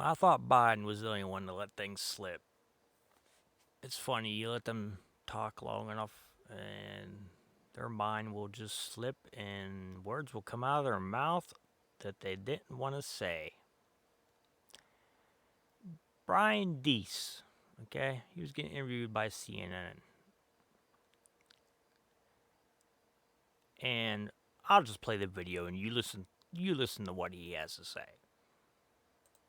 I thought Biden was the only one to let things slip. It's funny, you let them talk long enough and their mind will just slip and words will come out of their mouth that they didn't want to say. Brian Deese, okay, he was getting interviewed by CNN. And I'll just play the video and you listen to what he has to say.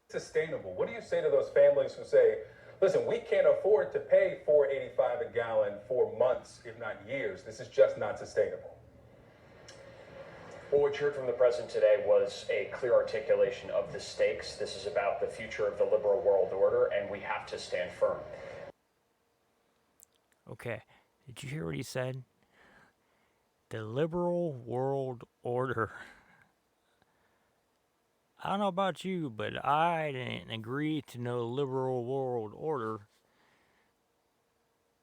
Sustainable. What do you say to those families who say, listen, we can't afford to pay $4.85 a gallon for months, if not years. This is just not sustainable. Well, what you heard from the president today was a clear articulation of the stakes. This is about the future of the liberal world order, and we have to stand firm. Okay, did you hear what he said? The liberal world order. I don't know about you, but I didn't agree to no liberal world order.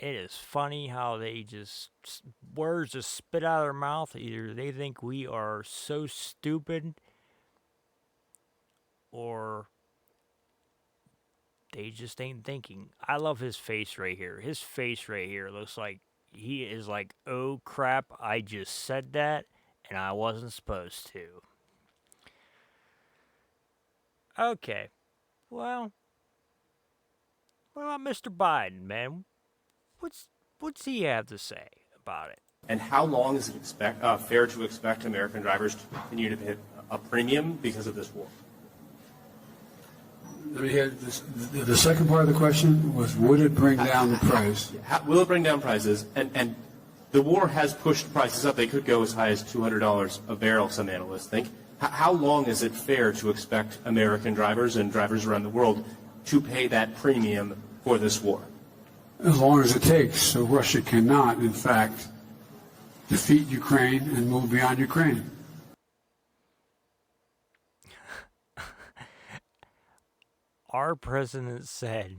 It is funny how they just words just spit out of their mouth. Either they think we are so stupid, or they just ain't thinking. I love his face right here. His face right here looks like he is like, oh crap, I just said that and I wasn't supposed to. Okay, well, what about Mr. Biden, man? What's he have to say about it? And how long is it fair to expect American drivers to continue to pay a premium because of this war? Let me hear this. The second part of the question was, would it bring down the price? Will it bring down prices? And the war has pushed prices up. They could go as high as $200 a barrel, some analysts think. How long is it fair to expect American drivers and drivers around the world to pay that premium for this war? As long as it takes. So Russia cannot, in fact, defeat Ukraine and move beyond Ukraine. Our president said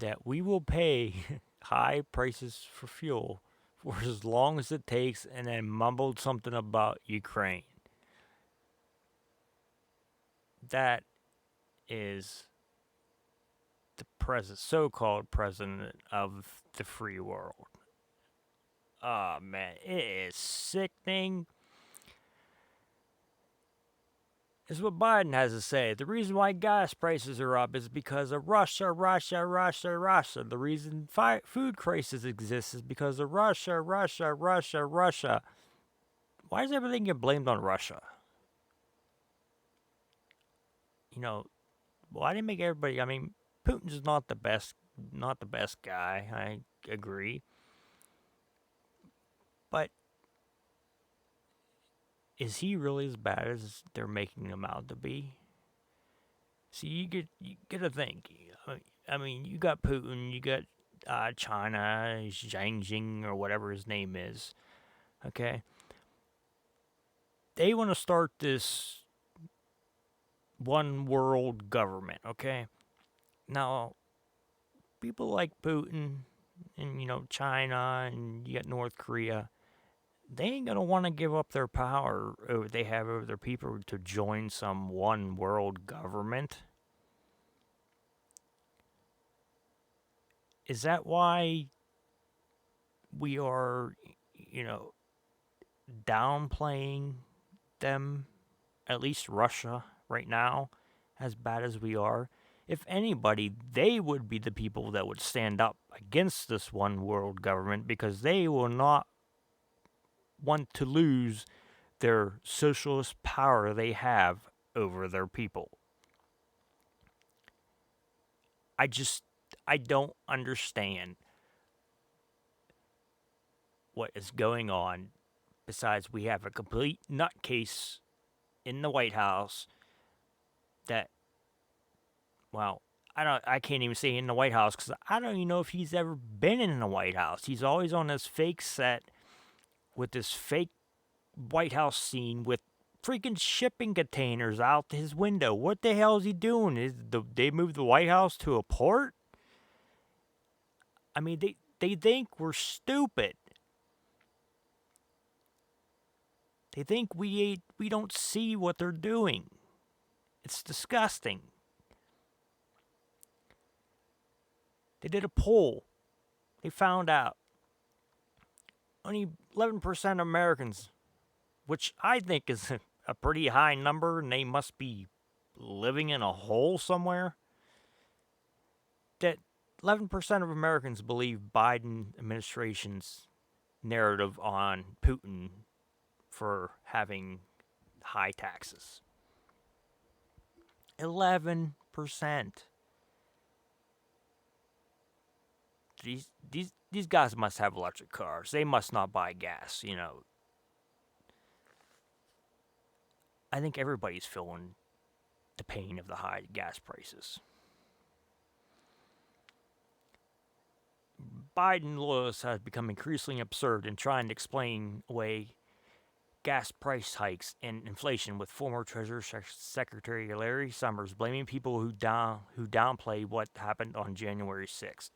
that we will pay high prices for fuel for as long as it takes, and then mumbled something about Ukraine. That is the so-called president of the free world. Oh man, it is sickening. This is what Biden has to say. The reason why gas prices are up is because of Russia. The reason food crisis exists is because of Russia. Why does everything get blamed on Russia? You know, why didn't make everybody? I mean, Putin's not the best guy. I agree, but is he really as bad as they're making him out to be? See, you get to think. I mean, you got Putin, you got China, Xi or whatever his name is. Okay, they want to start this one world government. Okay, now people like Putin and China and you got North Korea. They ain't gonna want to give up their power they have over their people to join some one world government. Is that why we are, downplaying them, at least Russia, right now, as bad as we are? If anybody, they would be the people that would stand up against this one world government because they will not want to lose their socialist power they have over their people. I don't understand what is going on. Besides, we have a complete nutcase in the White House that, well, I can't even say in the White House because I don't even know if he's ever been in the White House. He's always on this fake set with this fake White House scene with freaking shipping containers out his window. What the hell is he doing? They moved the White House to a port? I mean, they think we're stupid. They think we don't see what they're doing. It's disgusting. They did a poll. They found out only 11% of Americans, which I think is a pretty high number, and they must be living in a hole somewhere, that 11% of Americans believe Biden administration's narrative on Putin for having high taxes. 11%. These guys must have electric cars. They must not buy gas, you know. I think everybody's feeling the pain of the high gas prices. Biden loyalists have become increasingly absurd in trying to explain away gas price hikes and inflation, with former Treasury Secretary Larry Summers blaming people who downplay what happened on January 6th.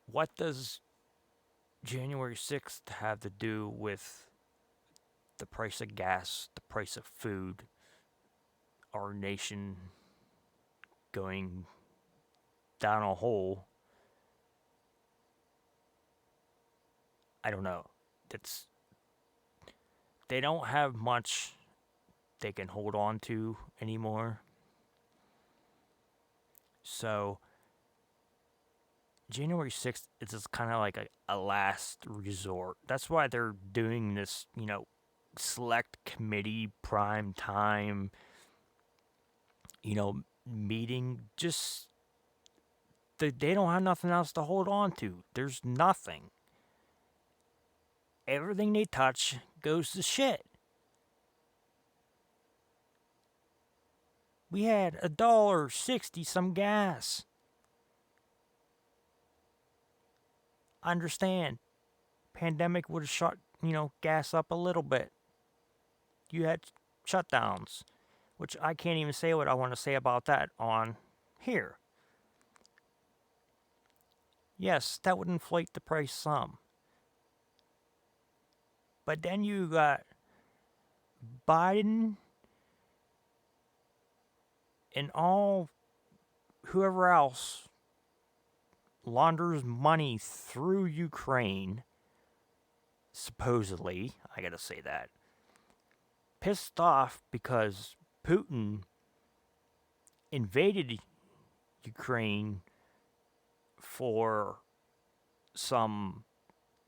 What does January 6th have to do with the price of gas, the price of food, our nation going down a hole? I don't know. They don't have much they can hold on to anymore. So January 6th is just kind of like a last resort. That's why they're doing this, you know, select committee prime time, you know, meeting. Just they don't have nothing else to hold on to. There's nothing. Everything they touch goes to shit. We had $1.60 some gas. I understand. Pandemic would have shot, you know, gas up a little bit. You had shutdowns, which I can't even say what I want to say about that on here. Yes, that would inflate the price some. But then you got Biden and all whoever else launders money through Ukraine, supposedly, I gotta say that, pissed off because Putin invaded Ukraine for some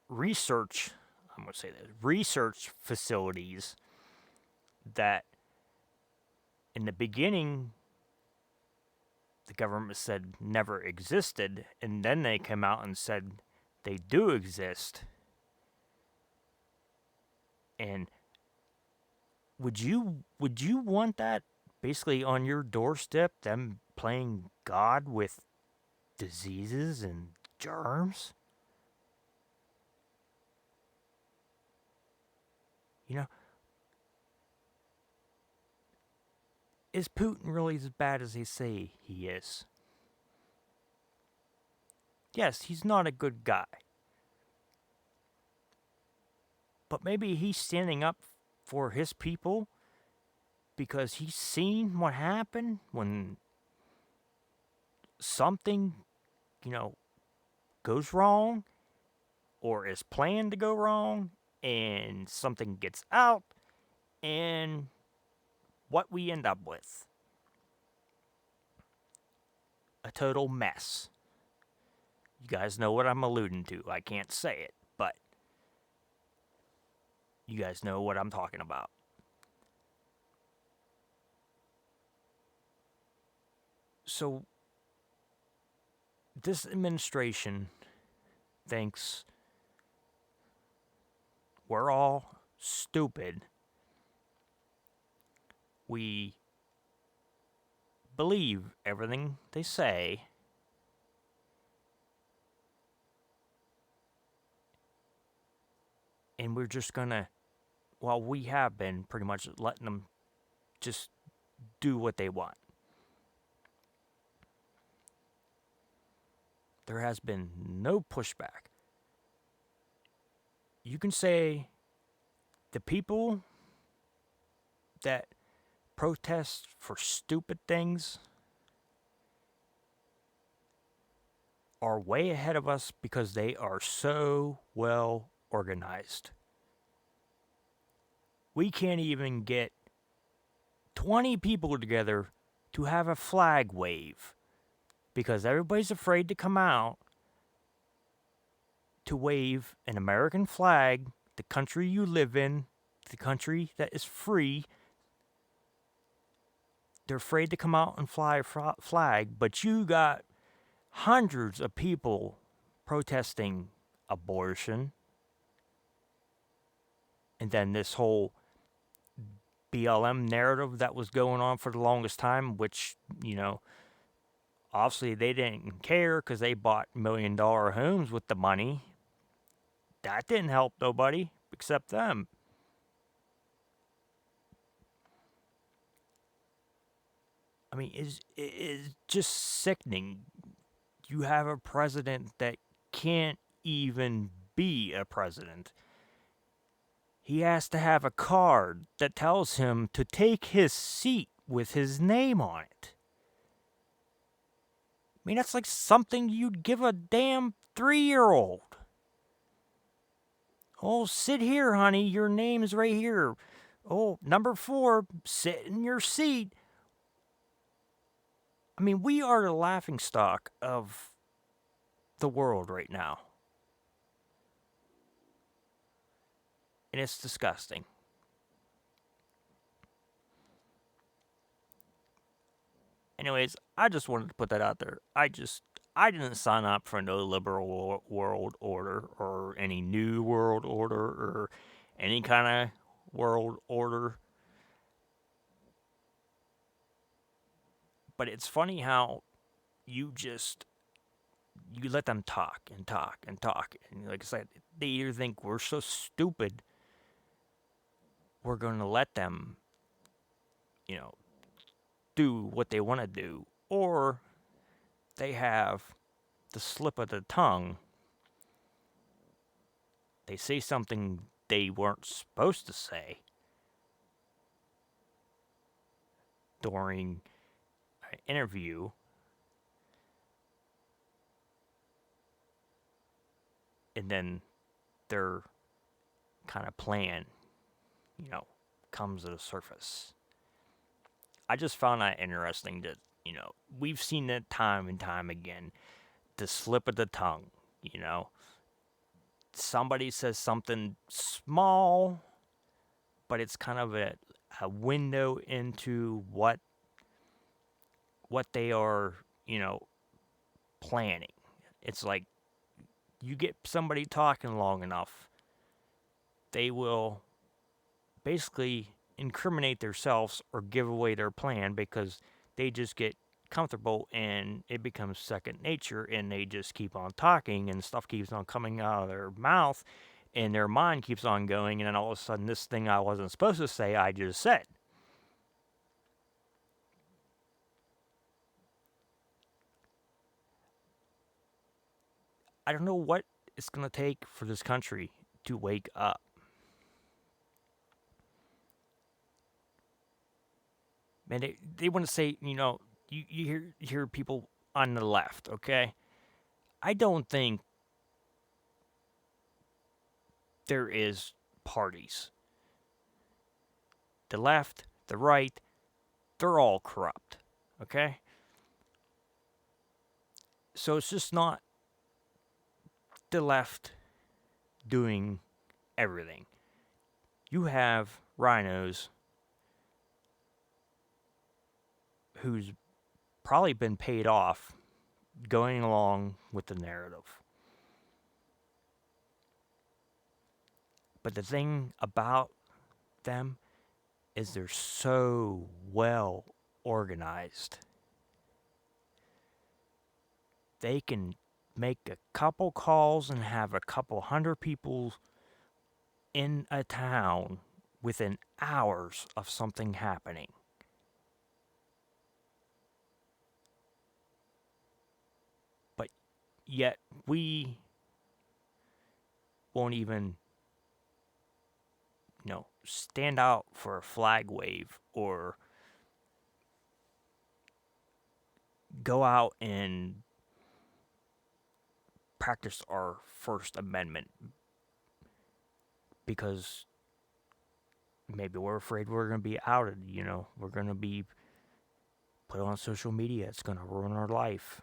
research, I'm going to say that, research facilities that in the beginning the government said never existed, and then they came out and said they do exist. And would you want that basically on your doorstep, them playing God with diseases and germs? You know, is Putin really as bad as they say he is? Yes, he's not a good guy. But maybe he's standing up for his people because he's seen what happened when something, you know, goes wrong or is planned to go wrong and something gets out, and what we end up with: a total mess. You guys know what I'm alluding to. I can't say it, but you guys know what I'm talking about. So this administration thinks we're all stupid. We believe everything they say. And we're just gonna, well, we have been pretty much letting them just do what they want. There has been no pushback. You can say the people that protest for stupid things are way ahead of us because they are so well organized. We can't even get 20 people together to have a flag wave because everybody's afraid to come out to wave an American flag, the country you live in, the country that is free. They're afraid to come out and fly a flag, but you got hundreds of people protesting abortion. And then this whole BLM narrative that was going on for the longest time, which, obviously they didn't care because they bought $1 million homes with the money. That didn't help nobody except them. I mean, it's just sickening. You have a president that can't even be a president. He has to have a card that tells him to take his seat with his name on it. I mean, that's like something you'd give a damn 3-year-old. Oh, sit here, honey. Your name's right here. Oh, number 4, sit in your seat. I mean, we are the laughingstock of the world right now. And it's disgusting. Anyways, I just wanted to put that out there. I didn't sign up for no liberal world order or any new world order or any kind of world order. But it's funny how you let them talk and talk and talk. And like I said, they either think we're so stupid, we're going to let them, do what they want to do, or they have the slip of the tongue. They say something they weren't supposed to say during an interview. And then their kind of plan, comes to the surface. I just found that interesting that, we've seen that time and time again. The slip of the tongue, Somebody says something small, but it's kind of a window into what they are, planning. It's like you get somebody talking long enough, they will basically incriminate themselves or give away their plan because they just get comfortable and it becomes second nature and they just keep on talking and stuff keeps on coming out of their mouth and their mind keeps on going, and then all of a sudden this thing I wasn't supposed to say, I just said. I don't know what it's going to take for this country to wake up. Man, they want to say, you hear people on the left, okay? I don't think there is parties. The left, the right, they're all corrupt, okay? So it's just not the left doing everything. You have rhinos who's probably been paid off going along with the narrative. But the thing about them is they're so well organized. They can make a couple calls and have a couple hundred people in a town within hours of something happening. But yet we won't even, stand out for a flag wave or go out and practice our First Amendment because maybe we're afraid we're going to be outed, we're going to be put on social media. It's going to ruin our life.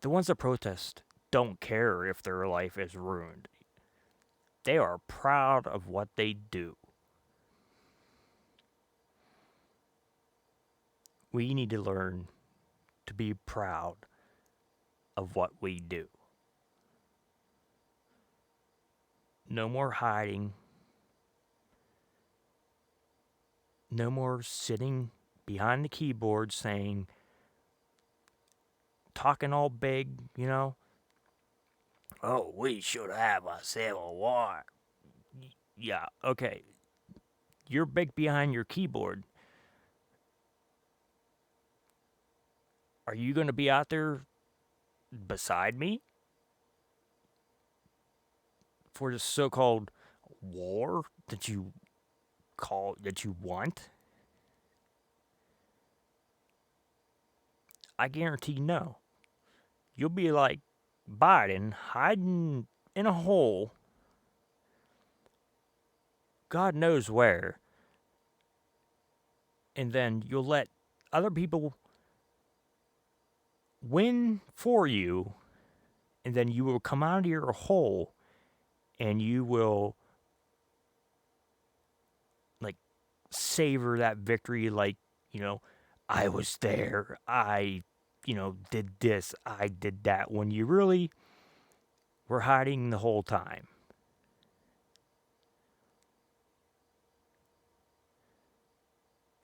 The ones that protest don't care if their life is ruined. They are proud of what they do. We need to learn to be proud of what we do. No more hiding. No more sitting behind the keyboard talking all big, Oh, we should have a civil war. Yeah, okay. You're big behind your keyboard. Are you going to be out there beside me for the so-called war that you want? I guarantee no. You'll be like Biden hiding in a hole, God knows where, and then you'll let other people win for you, and then you will come out of your hole and you will savor that victory I was there, I did this, I did that, when you really were hiding the whole time.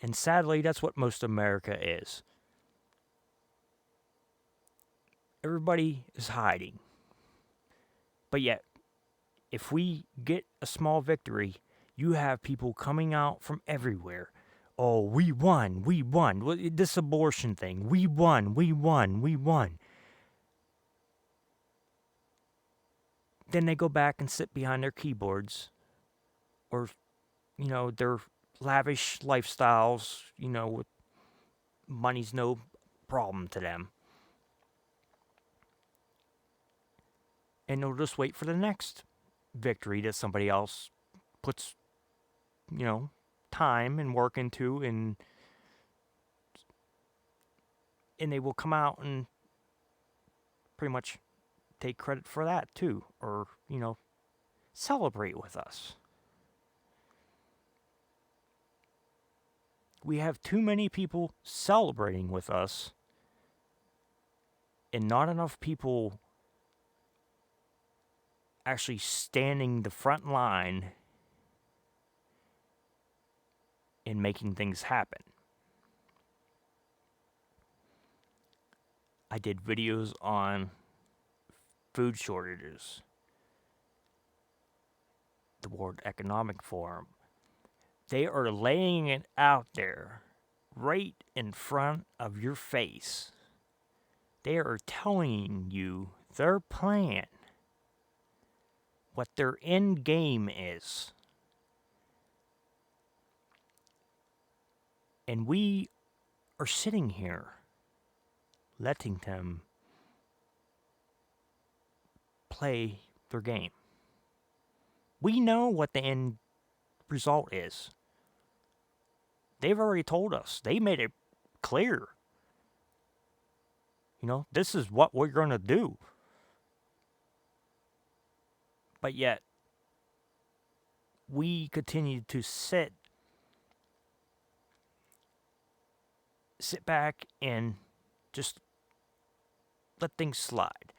And sadly, that's what most America is. Everybody is hiding. But yet, if we get a small victory, you have people coming out from everywhere. Oh, we won. This abortion thing, we won. Then they go back and sit behind their keyboards or, their lavish lifestyles, with money's no problem to them. And they'll just wait for the next victory that somebody else puts, time and work into, and they will come out and pretty much take credit for that too, or, celebrate with us. We have too many people celebrating with us and not enough people actually standing the front line and making things happen. I did videos on food shortages, the World Economic Forum. They are laying it out there right in front of your face. They are telling you their plan, what their end game is. And we are sitting here letting them play their game. We know what the end result is. They've already told us. They made it clear. This is what we're going to do. But yet, we continue to sit back and just let things slide.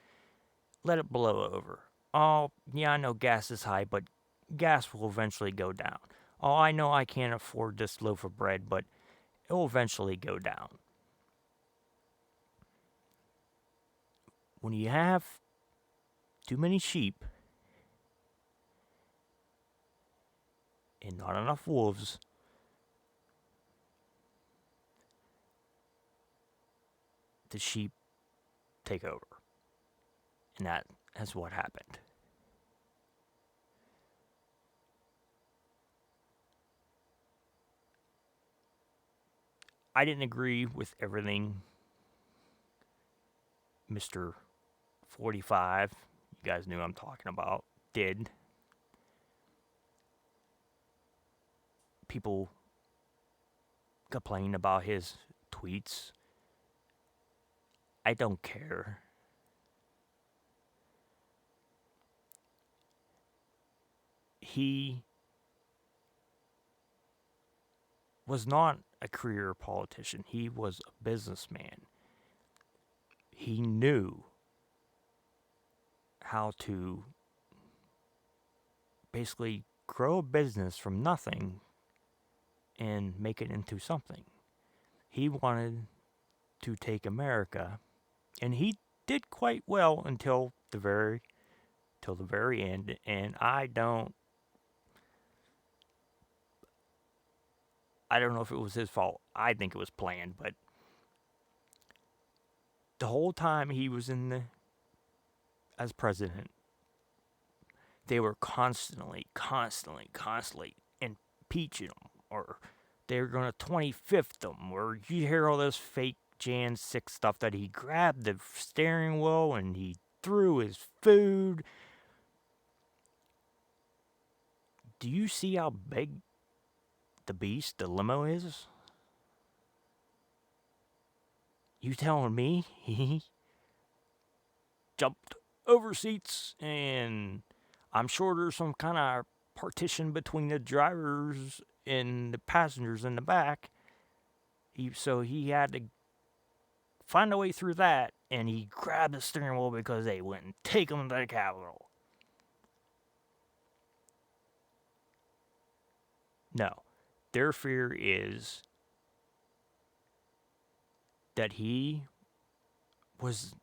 Let it blow over. Oh, yeah, I know gas is high, but gas will eventually go down. Oh, I know I can't afford this loaf of bread, but it will eventually go down. When you have too many sheep and not enough wolves, the sheep take over. And that is what happened. I didn't agree with everything Mr. 45, you guys knew I'm talking about, did. People complain about his tweets. I don't care. He was not a career politician. He was a businessman. He knew how to basically grow a business from nothing and make it into something. He wanted to take America, and he did quite well until the very end. And I don't know if it was his fault. I think it was planned, but the whole time he was as president, they were constantly impeaching him, or they were going to 25th him, or you hear all this fake Jan 6 stuff that he grabbed the steering wheel and he threw his food. Do you see how big the beast, the limo is? You telling me he jumped over seats, and I'm sure there's some kind of partition between the drivers and the passengers in the back. So he had to find a way through that, and he grabbed the steering wheel because they wouldn't take him to the Capitol. No. Their fear is that he was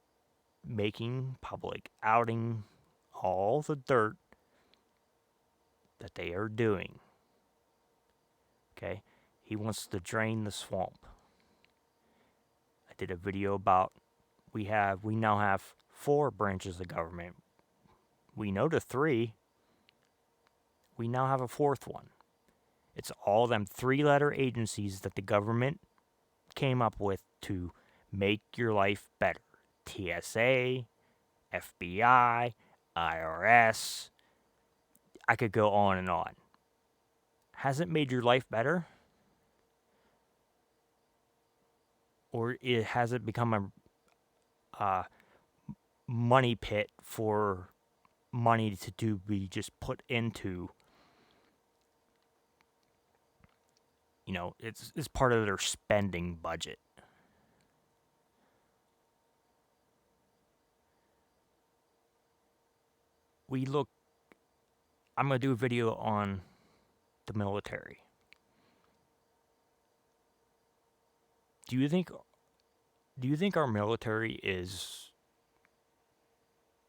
making public, outing all the dirt that they are doing. Okay? He wants to drain the swamp. I did a video about we now have 4 branches of government. We know the 3. We now have a 4th one. It's all them 3-letter agencies that the government came up with to make your life better. TSA, FBI, IRS. I could go on and on. Has it made your life better? Or has it become a money pit for money to be just put into? You know, it's part of their spending budget. I'm going to do a video on the military. Do you think our military is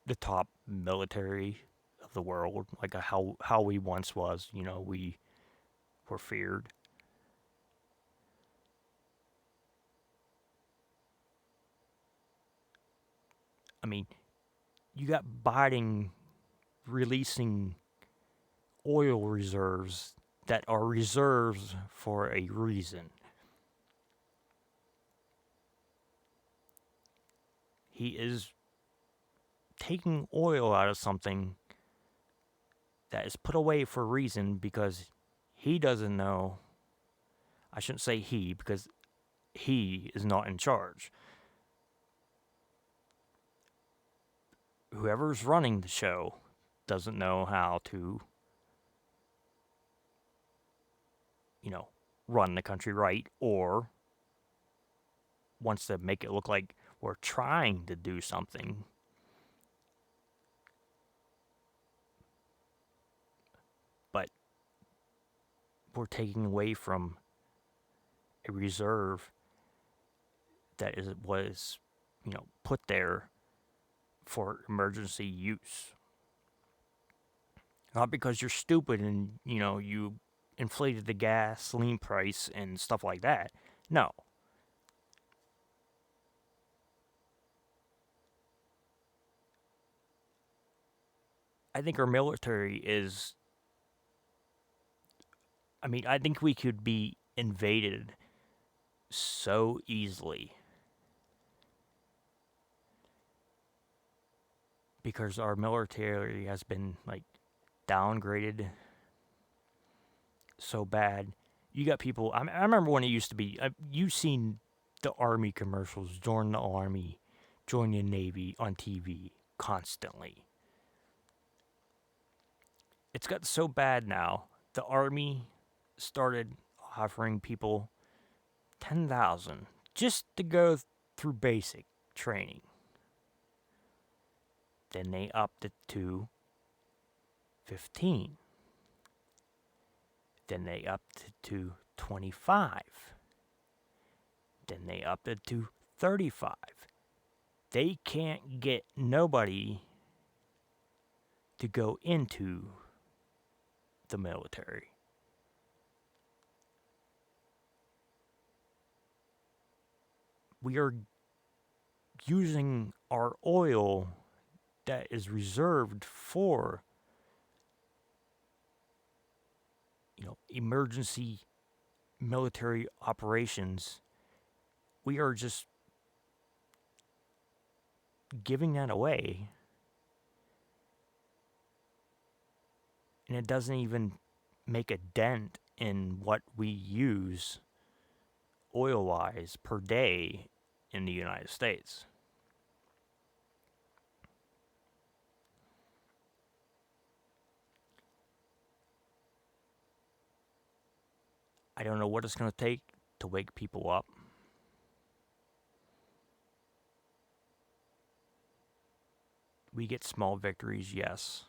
the top military of the world? Like how we once was, you know, we were feared. I mean, you got Biden releasing oil reserves that are reserves for a reason. He is taking oil out of something that is put away for a reason because he doesn't know. I shouldn't say he because he is not in charge. Whoever's running the show doesn't know how to, run the country right, or wants to make it look like we're trying to do something. But we're taking away from a reserve that was put there for emergency use. Not because you're stupid and, you inflated the gasoline price and stuff like that. No. I think our military is... I think we could be invaded so easily because our military has been like downgraded so bad. You got people. I remember when it used to be. You've seen the Army commercials. Join the Army, join the Navy on TV constantly. It's got so bad now. The Army started offering people 10,000 just to go through basic training. Then they upped it to 15. Then they upped it to 25. Then they upped it to 35. They can't get nobody to go into the military. We are using our oil that is reserved for, emergency military operations. We are just giving that away, and it doesn't even make a dent in what we use oil-wise per day in the United States. I don't know what it's going to take to wake people up. We get small victories, yes.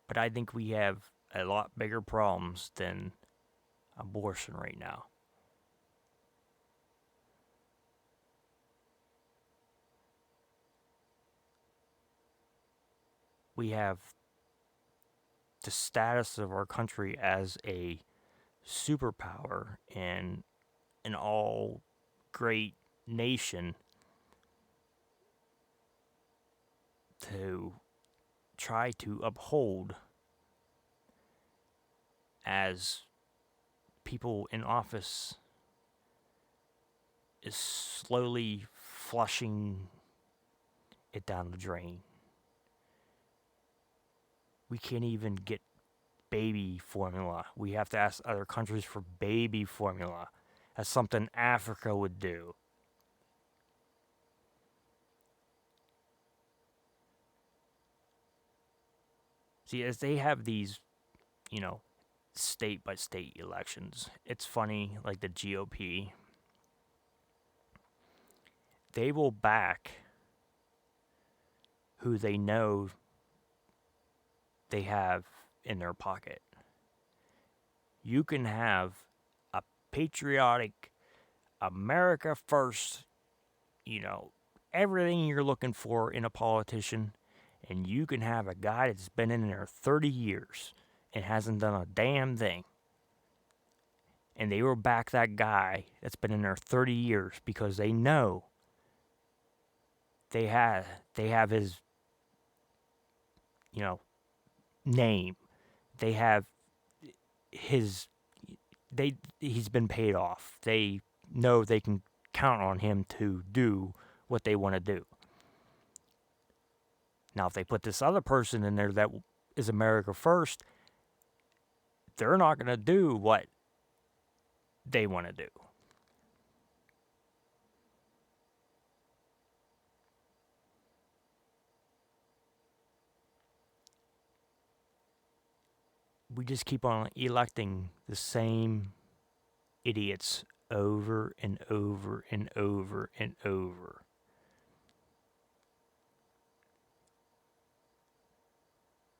But I think we have a lot bigger problems than abortion right now. We have the status of our country as a superpower and an all great nation to try to uphold as people in office is slowly flushing it down the drain. We can't even get baby formula. We have to ask other countries for baby formula. That's something Africa would do. See, as they have these, state by state elections, it's funny, like the GOP, they will back who they know they have in their pocket. You can have a patriotic, America first, everything you're looking for in a politician, and you can have a guy that's been in there 30 years and hasn't done a damn thing. And they will back that guy that's been in there 30 years because they know they have his, name. They have he's been paid off. They know they can count on him to do what they want to do. Now, if they put this other person in there that is America first, they're not going to do what they want to do. We just keep on electing the same idiots over and over and over and over.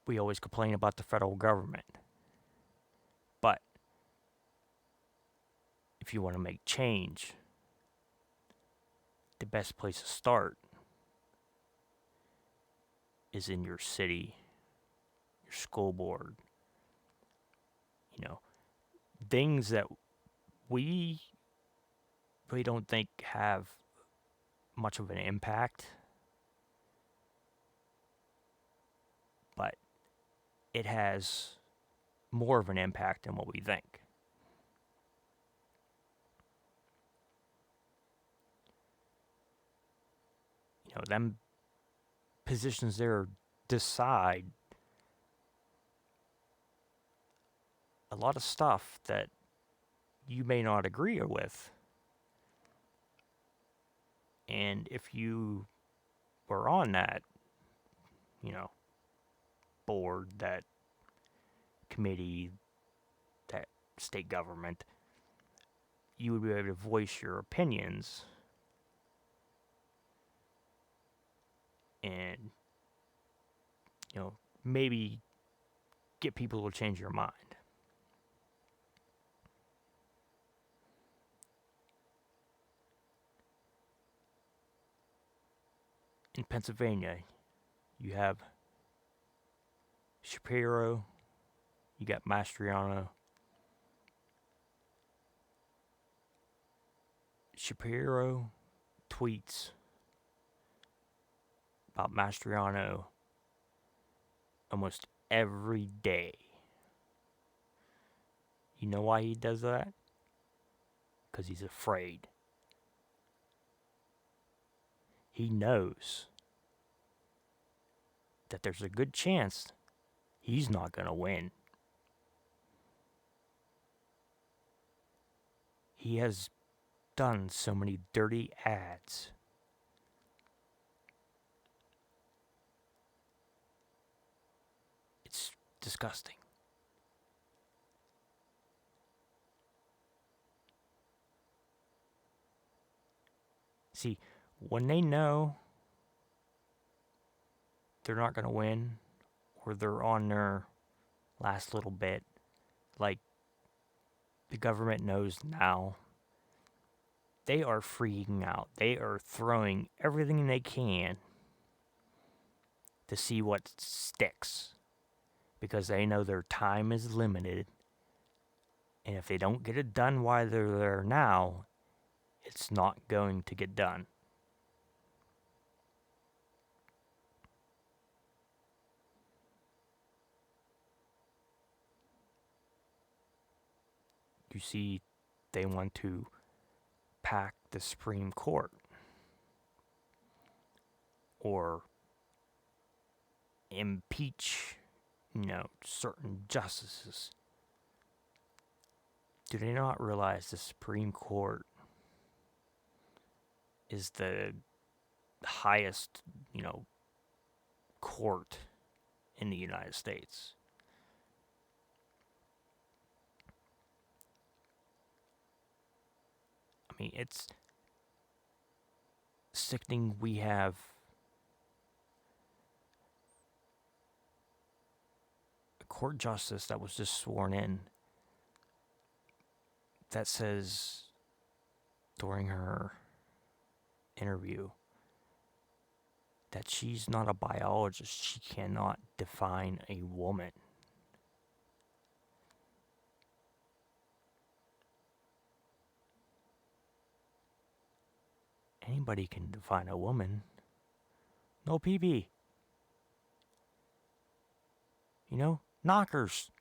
We always complain about the federal government. But if you want to make change, the best place to start is in your city, your school board. Things that we really don't think have much of an impact, but it has more of an impact than what we think. You know, them positions there decide a lot of stuff that you may not agree with. And if you were on that, you know, board, that committee, that state government, you would be able to voice your opinions and, you know, maybe get people to change your mind. In Pennsylvania, you have Shapiro, you got Mastriano. Shapiro tweets about Mastriano almost every day. You know why he does that? Because he's afraid. He knows that there's a good chance he's not going to win. He has done so many dirty ads. It's disgusting. See, when they know they're not going to win, or they're on their last little bit, like the government knows now, they are freaking out. They are throwing everything they can to see what sticks, because they know their time is limited, and if they don't get it done while they're there now, it's not going to get done. You see, they want to pack the Supreme Court, or impeach, certain justices. Do they not realize the Supreme Court is the highest, court in the United States? I mean, it's sickening. We have a court justice that was just sworn in that says during her interview that she's not a biologist. She cannot define a woman. Anybody can define a woman. No PB. Knockers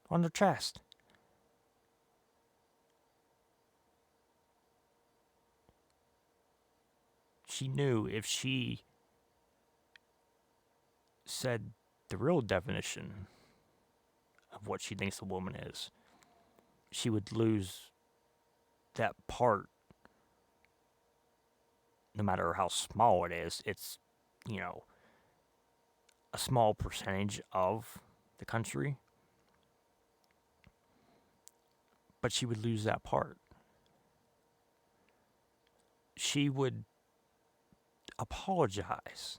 on the chest. She knew if she said the real definition of what she thinks a woman is, she would lose that part. No matter how small it is, it's, a small percentage of the country. But she would lose that part. She would apologize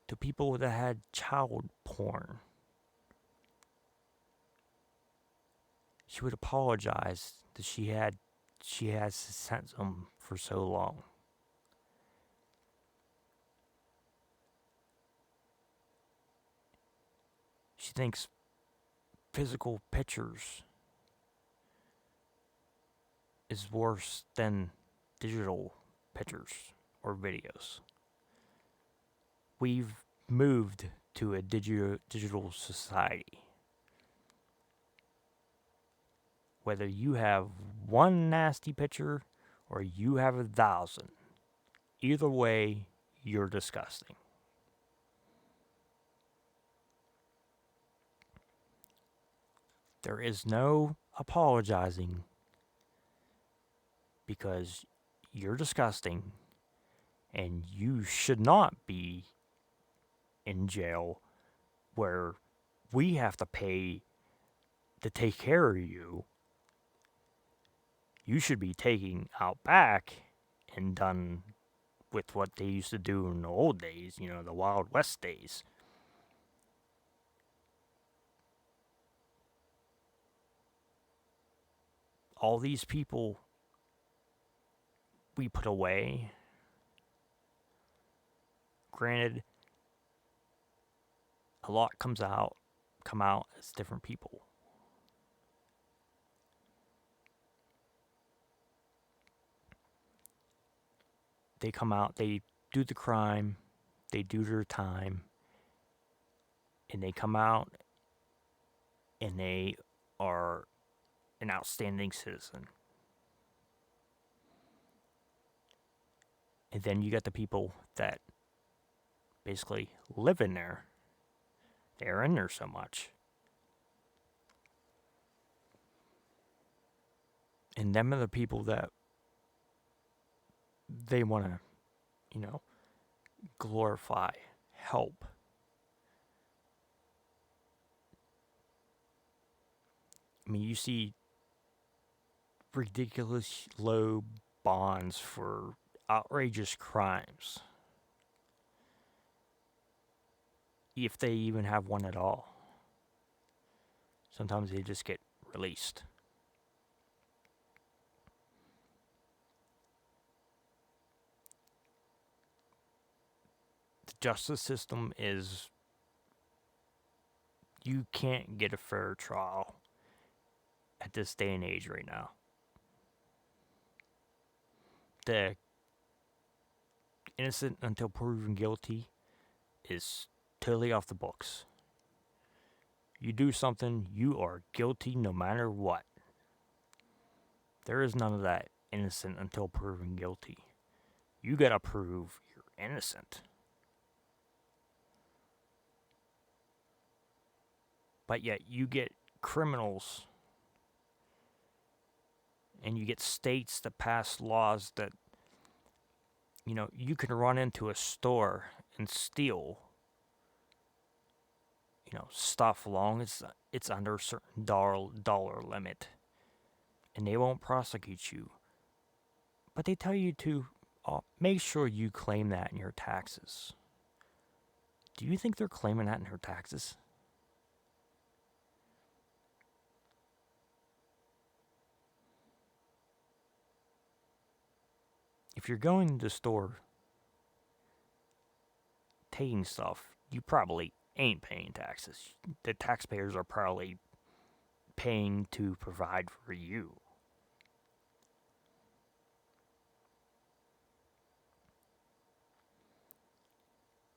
to people that had child porn. She would apologize that she has sent them for so long. She thinks physical pictures is worse than digital pictures or videos. We've moved to a digital society. Whether you have one nasty picture or you have 1,000, either way, you're disgusting. There is no apologizing because you're disgusting and you should not be in jail where we have to pay to take care of you. You should be taken out back and done with what they used to do in the old days, the Wild West days. All these people we put away, granted, a lot come out as different people. They come out, they do the crime, they do their time, and they come out and they are an outstanding citizen. And then you got the people that basically live in there. They're in there so much. And them are the people that they want to, glorify, help. I mean, you see ridiculous low bonds for outrageous crimes, if they even have one at all. Sometimes they just get released. The justice system is, you can't get a fair trial at this day and age right now. The innocent until proven guilty is totally off the books. You do something, you are guilty no matter what. There is none of that innocent until proven guilty. You gotta prove you're innocent. But yet you get criminals and you get states that pass laws that, you can run into a store and steal, stuff long as it's under a certain dollar limit, and they won't prosecute you. But they tell you to make sure you claim that in your taxes. Do you think they're claiming that in their taxes? If you're going to the store taking stuff, you probably ain't paying taxes. The taxpayers are probably paying to provide for you.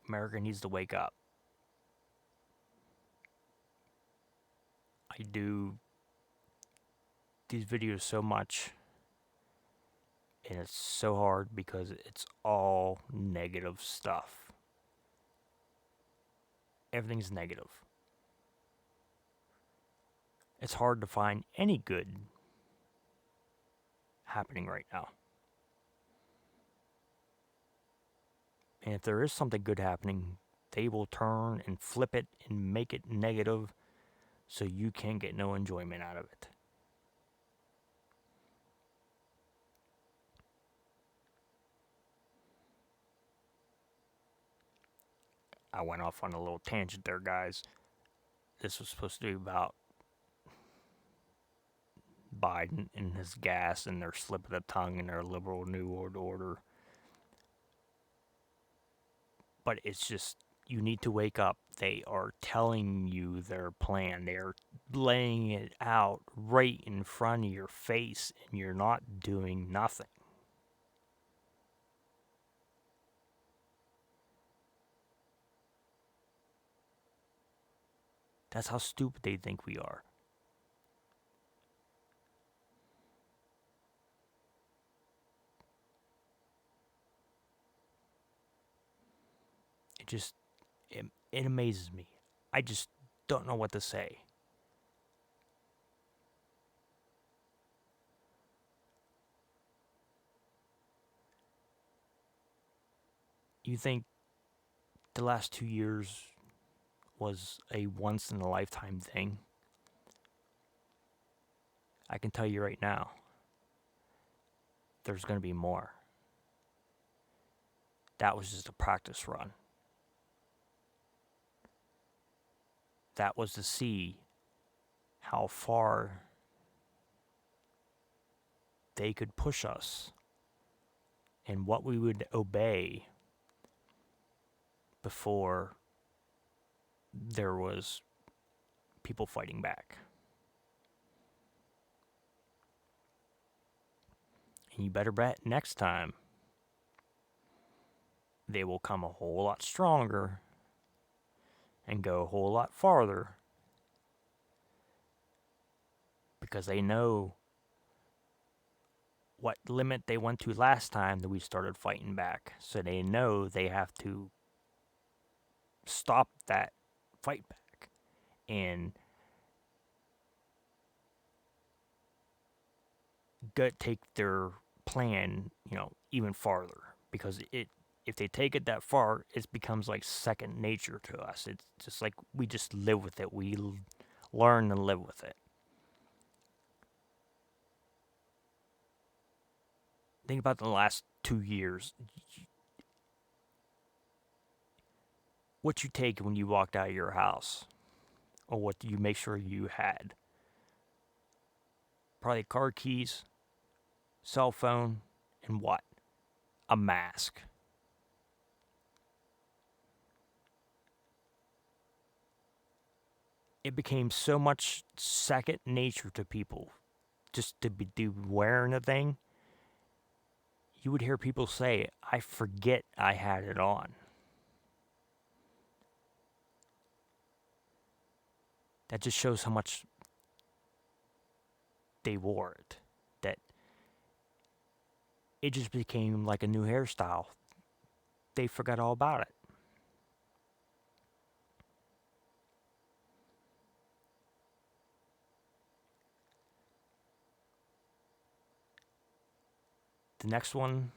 America needs to wake up. I do these videos so much, and it's so hard because it's all negative stuff. Everything's negative. It's hard to find any good happening right now. And if there is something good happening, they will turn and flip it and make it negative so you can't get no enjoyment out of it. I went off on a little tangent there, guys. This was supposed to be about Biden and his gas and their slip of the tongue and their liberal New World Order. But it's just, you need to wake up. They are telling you their plan. They're laying it out right in front of your face, and you're not doing nothing. That's how stupid they think we are. It just, it amazes me. I just don't know what to say. You think the last 2 years was a once in a lifetime thing? I can tell you right now, there's going to be more. That was just a practice run. That was to see how far they could push us and what we would obey before there was people fighting back. And you better bet next time they will come a whole lot stronger and go a whole lot farther, because they know what limit they went to last time that we started fighting back. So they know they have to stop that fight back and take their plan, even farther. Because if they take it that far, it becomes like second nature to us. It's just like we just live with it. We learn to live with it. Think about the last 2 years. What you take when you walked out of your house, or what do you make sure you had? Probably car keys, cell phone, and what? A mask. It became so much second nature to people just to be wearing a thing. You would hear people say, I forget I had it on. That just shows how much they wore it. That it just became like a new hairstyle. They forgot all about it. The next one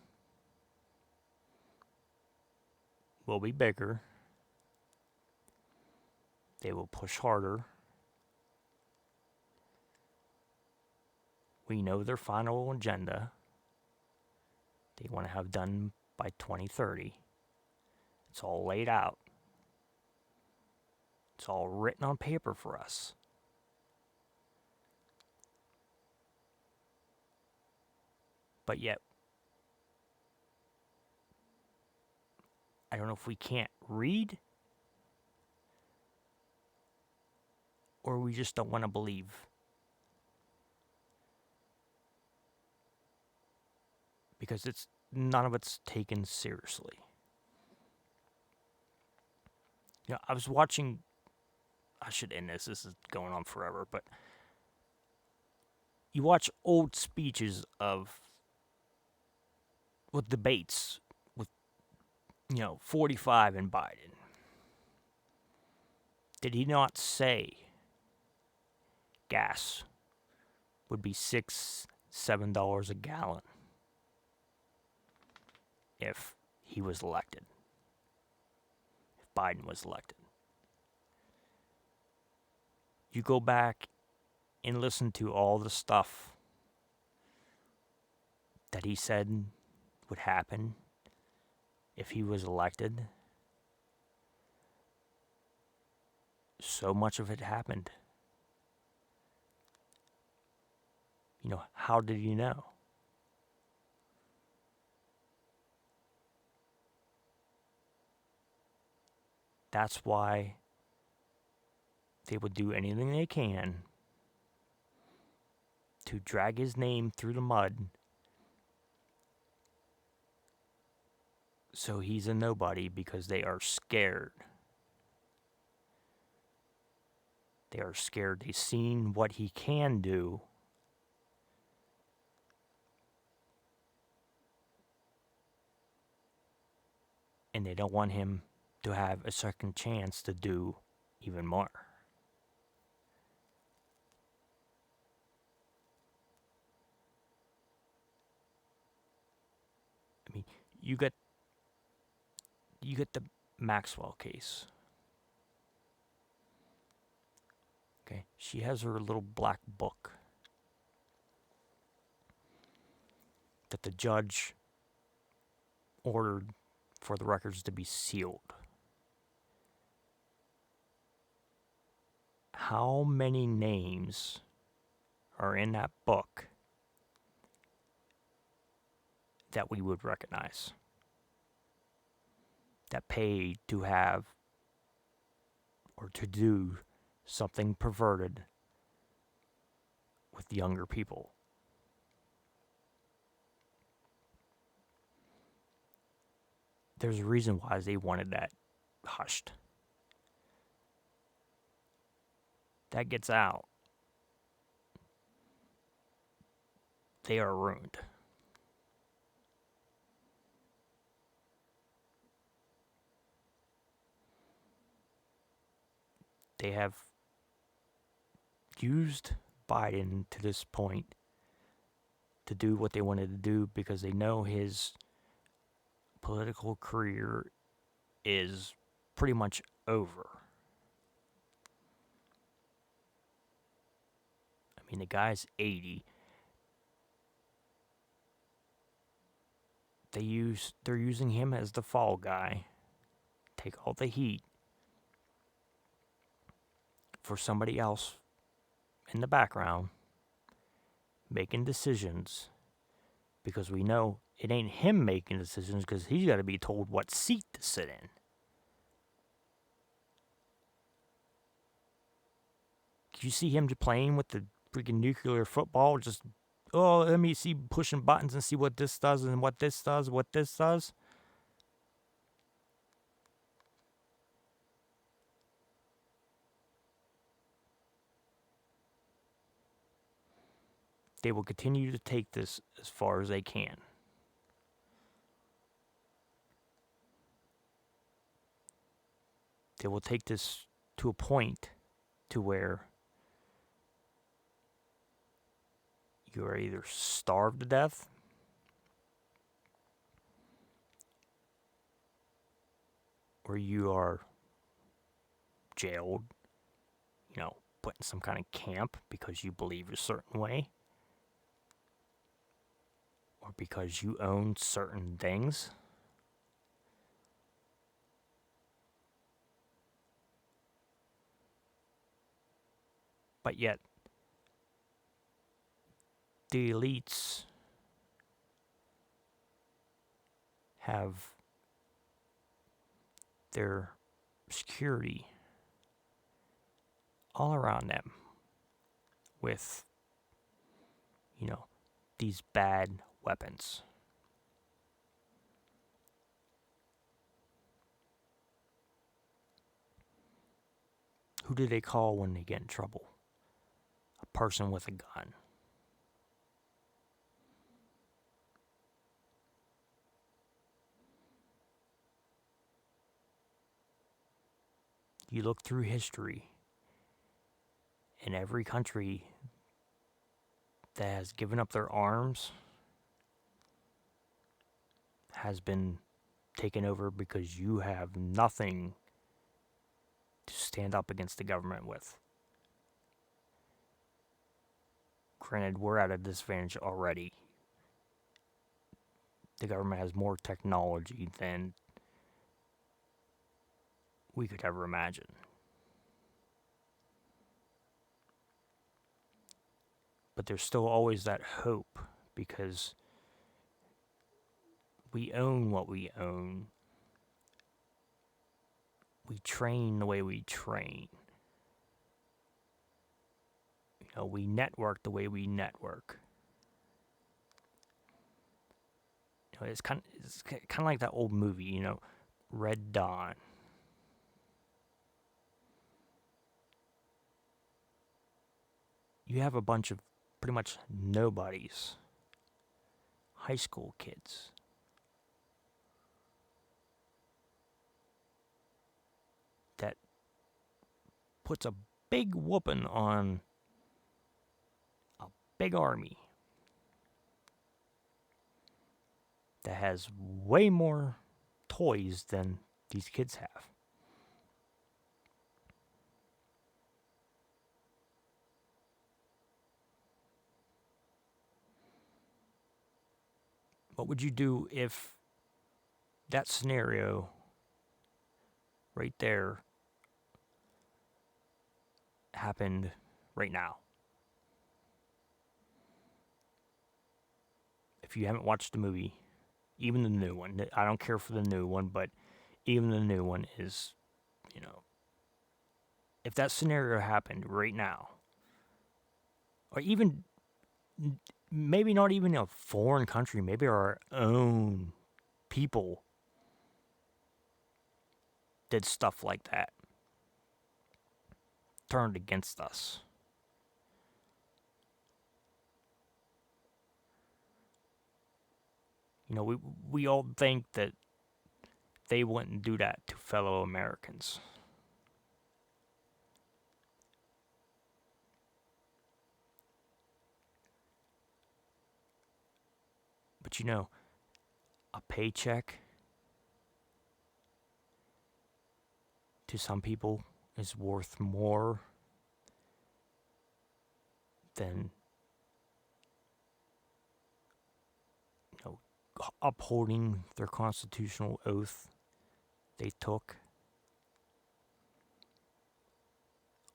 will be bigger. They will push harder. We know their final agenda. They want to have done by 2030. It's all laid out. It's all written on paper for us. But yet, I don't know if we can't read, or we just don't want to believe. Because none of it's taken seriously. I was watching, I should end this is going on forever, but you watch old speeches with debates with 45 and Biden. Did he not say gas would be $6-7 a gallon if he was elected? If Biden was elected. You go back and listen to all the stuff that he said would happen if he was elected. So much of it happened. How did you know? That's why they would do anything they can to drag his name through the mud so he's a nobody, because they are scared. They are scared. They've seen what he can do. And they don't want him to have a second chance to do even more. I mean, you get the Maxwell case. Okay, she has her little black book that the judge ordered for the records to be sealed. How many names are in that book that we would recognize, that paid to have or to do something perverted with younger people? There's a reason why they wanted that hushed. That gets out, they are ruined. They have used Biden to this point to do what they wanted to do because they know his political career is pretty much over. I mean, the guy's 80. They're using him as the fall guy. Take all the heat for somebody else in the background making decisions, because we know it ain't him making decisions, because he's got to be told what seat to sit in. You see him playing with the freaking nuclear football, just, oh, let me see, pushing buttons and see what this does and what this does, what this does. They will continue to take this as far as they can. They will take this to a point to where you are either starved to death or you are jailed, put in some kind of camp because you believe a certain way, or because you own certain things. But yet, the elites have their security all around them with, these bad weapons. Who do they call when they get in trouble? A person with a gun. You look through history, in every country that has given up their arms has been taken over because you have nothing to stand up against the government with. Granted, we're at a disadvantage already. The government has more technology than we could ever imagine. But there's still always that hope, because we own what we own. We train the way we train. We network the way we network. It's kind of like that old movie, Red Dawn. you have a bunch of pretty much nobodies, high school kids, that puts a big whooping on a big army that has way more toys than these kids have. What would you do if that scenario right there happened right now? If you haven't watched the movie, even the new one, I don't care for the new one, but even the new one is, if that scenario happened right now, or even maybe not even a foreign country, maybe our own people did stuff like that, turned against us. We all think that they wouldn't do that to fellow Americans. But a paycheck to some people is worth more than upholding their constitutional oath they took,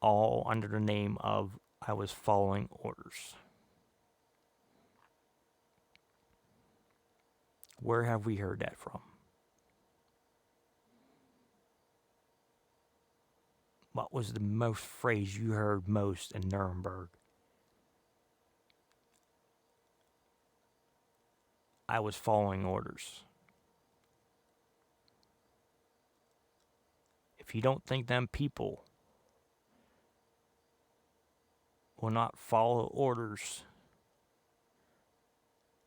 all under the name of I was following orders. Where have we heard that from? What was the most phrase you heard most in Nuremberg? I was following orders. If you don't think them people will not follow orders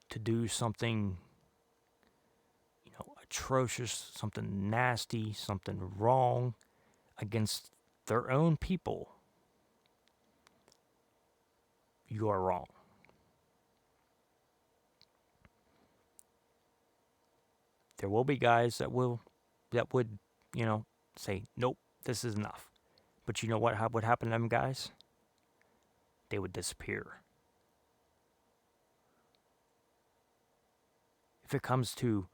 to do something, atrocious, something nasty, something wrong against their own people, you are wrong. There will be guys that would, say, nope, this is enough. But you know what would happen to them guys? They would disappear. If it comes to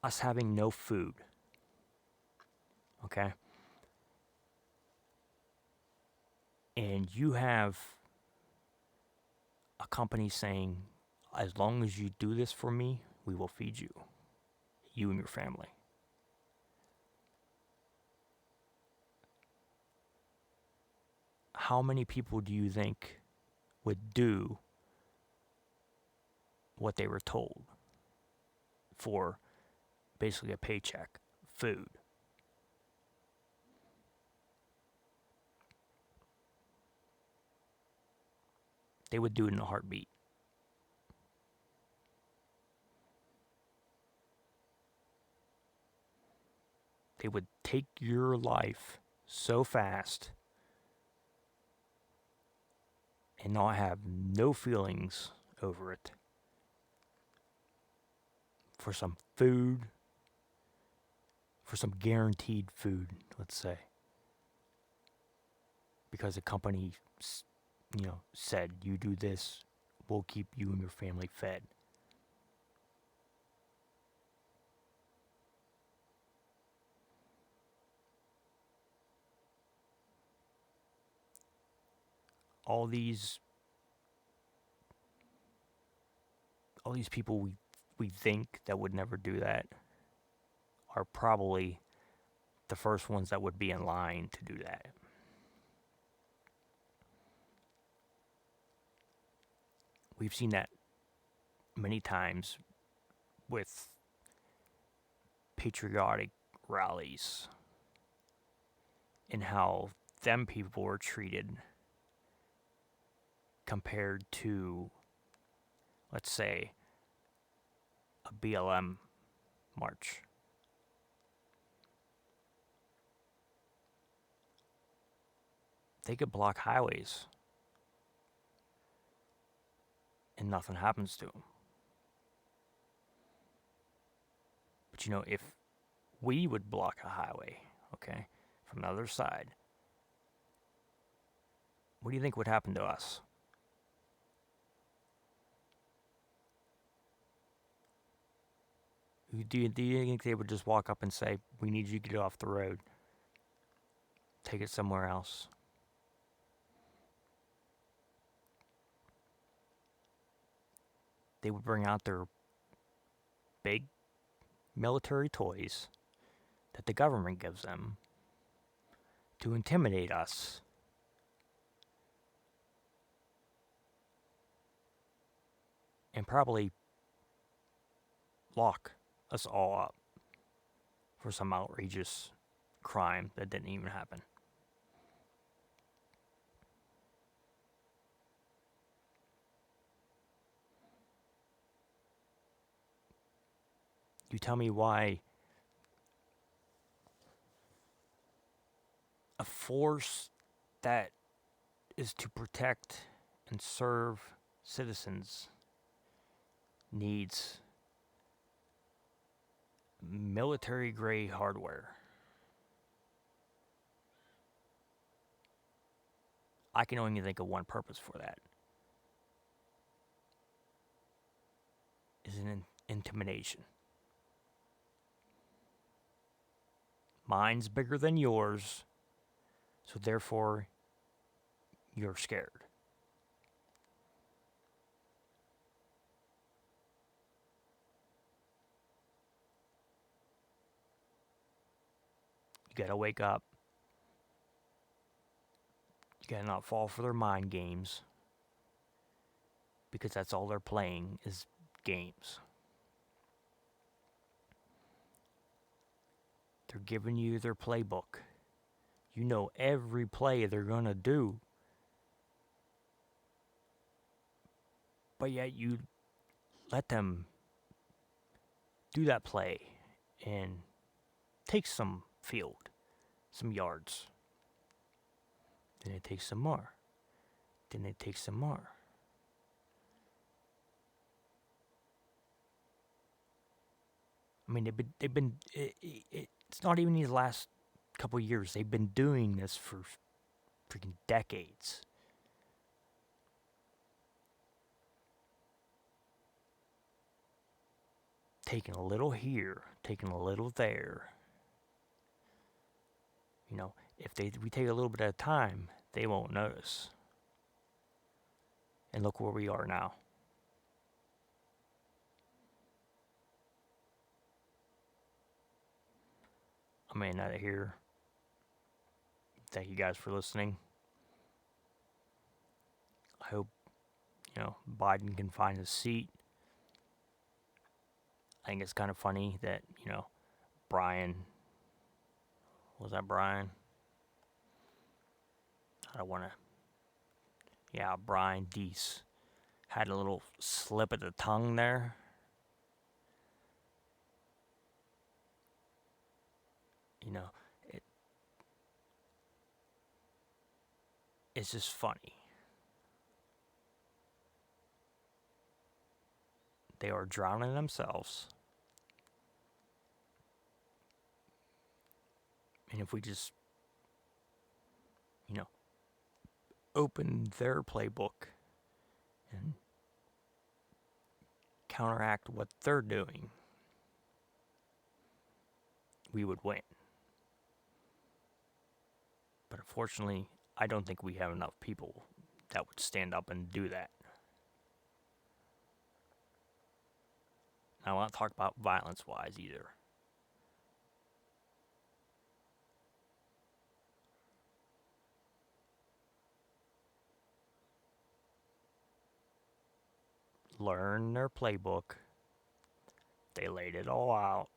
us having no food, okay? And you have a company saying, as long as you do this for me, we will feed you and your family. How many people do you think would do what they were told for basically a paycheck, food? They would do it in a heartbeat. They would take your life so fast and not have no feelings over it for some food, for some guaranteed food, let's say, because the company, said, you do this, we'll keep you and your family fed. All these people we think that would never do that are probably the first ones that would be in line to do that. We've seen that many times with patriotic rallies and how them people were treated compared to, let's say, a BLM march. They could block highways and nothing happens to them. But you know, if we would block a highway, okay, from the other side, what do you think would happen to us? Do you think they would just walk up and say, we need you to get off the road, take it somewhere else? They would bring out their big military toys that the government gives them to intimidate us. And probably lock us all up for some outrageous crime that didn't even happen. You tell me why a force that is to protect and serve citizens needs military grade hardware. I can only think of one purpose for that. Is an intimidation. Mine's bigger than yours, so therefore you're scared. You gotta wake up. You gotta not fall for their mind games, because that's all they're playing is games. They're giving you their playbook. You know every play they're gonna do. But yet you let them do that play and take some field, some yards. Then it takes some more. Then it takes some more. I mean, they've been it's not even these last couple years. They've been doing this for freaking decades. Taking a little here, taking a little there. You know, if we take a little bit of time, they won't notice. And look where we are now. I'm out of here. Thank you guys for listening. I hope, Biden can find his seat. I think it's kind of funny that, Brian, was that Brian? I don't want to, Brian Deese had a little slip of the tongue there. It's just funny. They are drowning themselves. And if we just, open their playbook and counteract what they're doing, we would win. But unfortunately, I don't think we have enough people that would stand up and do that. I want to talk about violence-wise either. Learn their playbook. They laid it all out.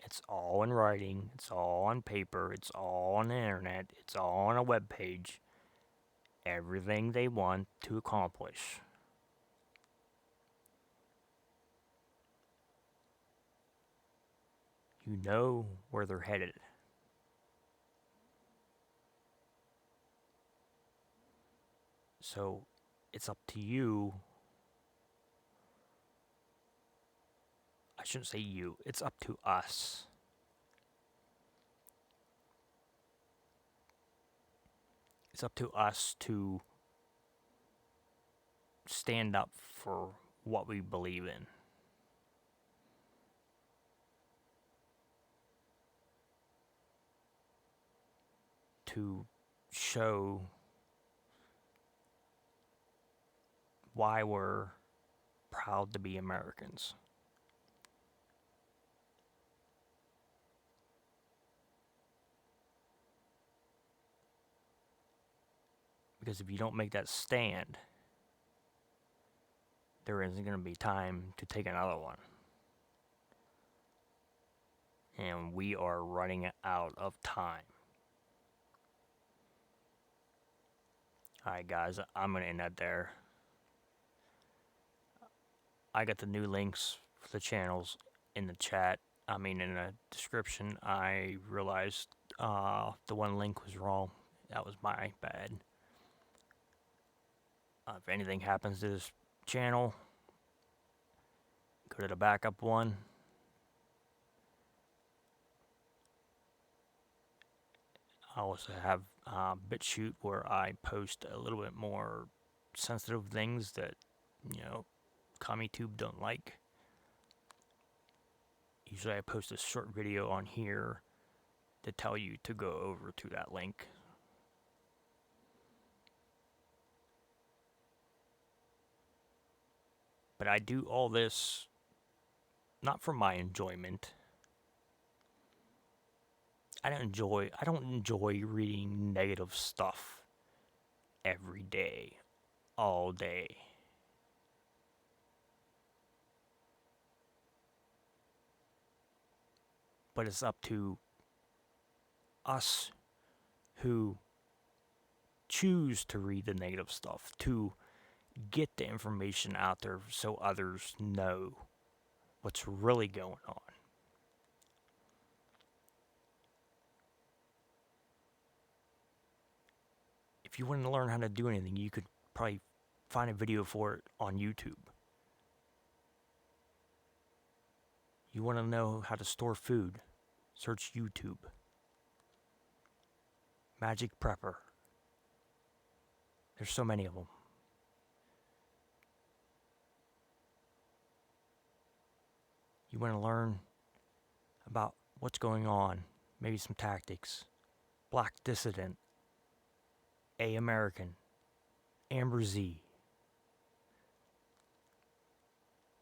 It's all in writing. It's all on paper. It's all on the internet. It's all on a web page. everything they want to accomplish. You know where they're headed. So it's up to you. I shouldn't say you, it's up to us. It's up to us to stand up for what we believe in. To show why we're proud to be Americans. Because if you don't make that stand, there isn't going to be time to take another one. And we are running out of time. Alright guys, I'm going to end that there. I got the new links for the channels in the chat. In the description. I realized the one link was wrong. That was my bad. If anything happens to this channel, go to the backup one. I also have BitChute where I post a little bit more sensitive things that, CommieTube don't like. Usually I post a short video on here to tell you to go over to that link. But I do all this not for my enjoyment. I don't enjoy reading negative stuff every day, all day. But it's up to us who choose to read the negative stuff to get the information out there so others know what's really going on. If you want to learn how to do anything, you could probably find a video for it on YouTube. You want to know how to store food, search YouTube. Magic Prepper. There's so many of them. You want to learn about what's going on, maybe some tactics. Black Dissident, A American, Amber Z.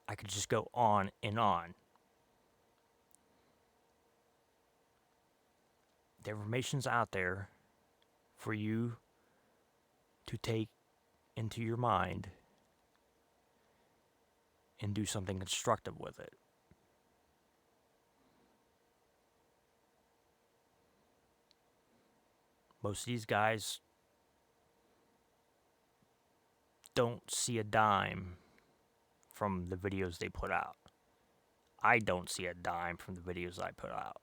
I could just go on and on. The information's out there for you to take into your mind and do something constructive with it. Most of these guys don't see a dime from the videos they put out. I don't see a dime from the videos I put out.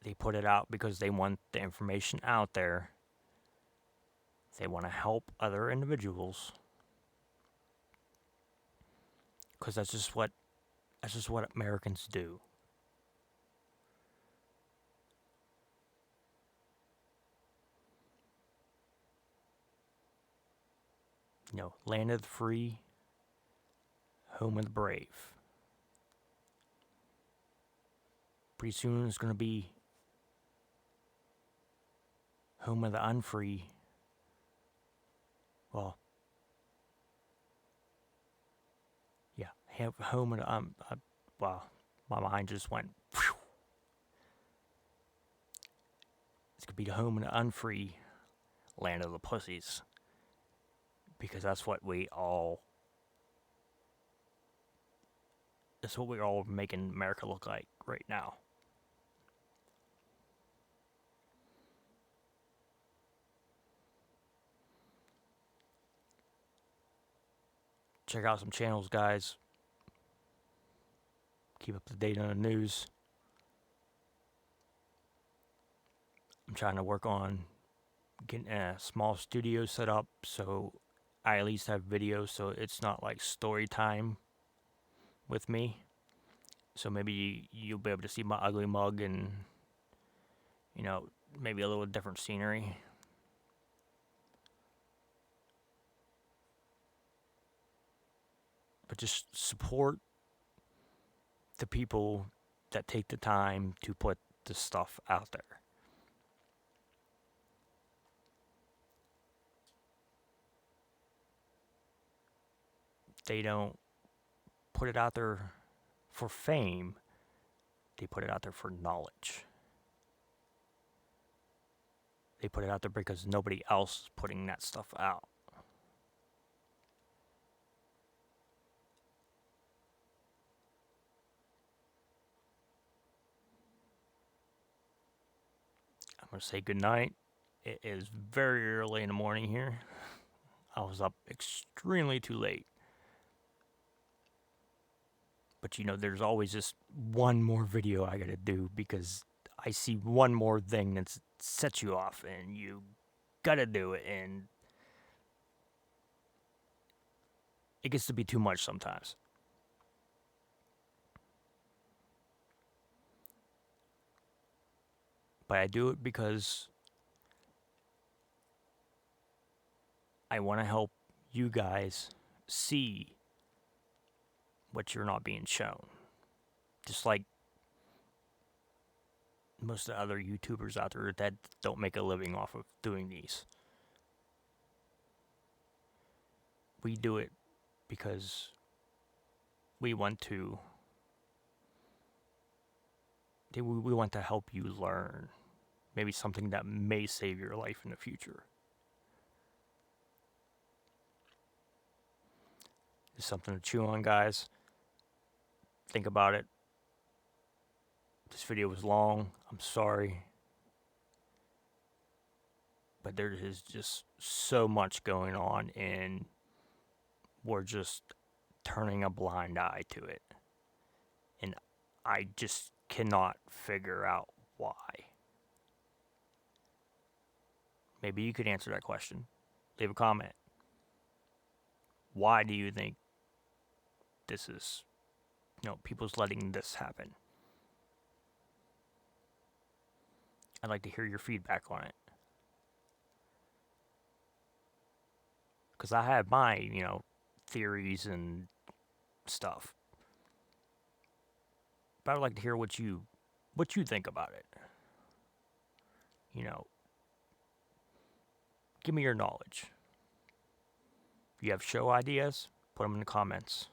They put it out because they want the information out there. They want to help other individuals. Because that's just what Americans do. Land of the free, home of the brave. Pretty soon it's going to be home of the unfree. Well, yeah, have home of the wow, my mind just went. Whew. It's gonna be the home of the unfree, land of the pussies, because that's what we're all making America look like right now. check out some channels, guys. Keep up to date on the news. I'm trying to work on getting a small studio set up so I at least have videos so it's not like story time with me. So maybe you'll be able to see my ugly mug and, you know, maybe a little different scenery. But just support the people that take the time to put the stuff out there. They don't put it out there for fame. They put it out there for knowledge. They put it out there because nobody else is putting that stuff out. I'm going to say goodnight. It is very early in the morning here. I was up extremely too late. But you know, there's always just one more video I gotta do because I see one more thing that sets you off and you gotta do it, and it gets to be too much sometimes. But I do it because I want to help you guys see what you're not being shown. Just like most of the other YouTubers out there that don't make a living off of doing these. We do it because we want to help you learn maybe something that may save your life in the future. It's something to chew on, guys. Think about it. This video was long. I'm sorry. But there is just so much going on, and we're just turning a blind eye to it. And I just cannot figure out why. Maybe you could answer that question. Leave a comment. Why do you think this is, people's letting this happen? I'd like to hear your feedback on it. Because I have my, theories and stuff. But I'd like to hear what you think about it. Give me your knowledge. If you have show ideas, put them in the comments.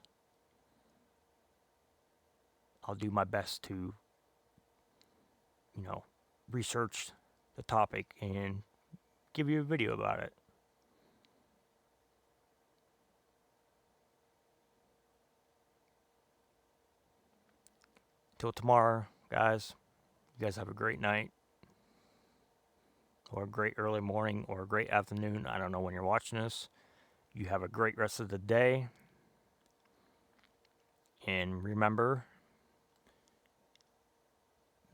I'll do my best to, research the topic and give you a video about it. Till tomorrow, guys. You guys have a great night, or a great early morning, or a great afternoon. I don't know when you're watching this. You have a great rest of the day. And remember,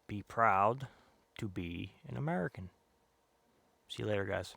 be proud to be an American. See you later, guys.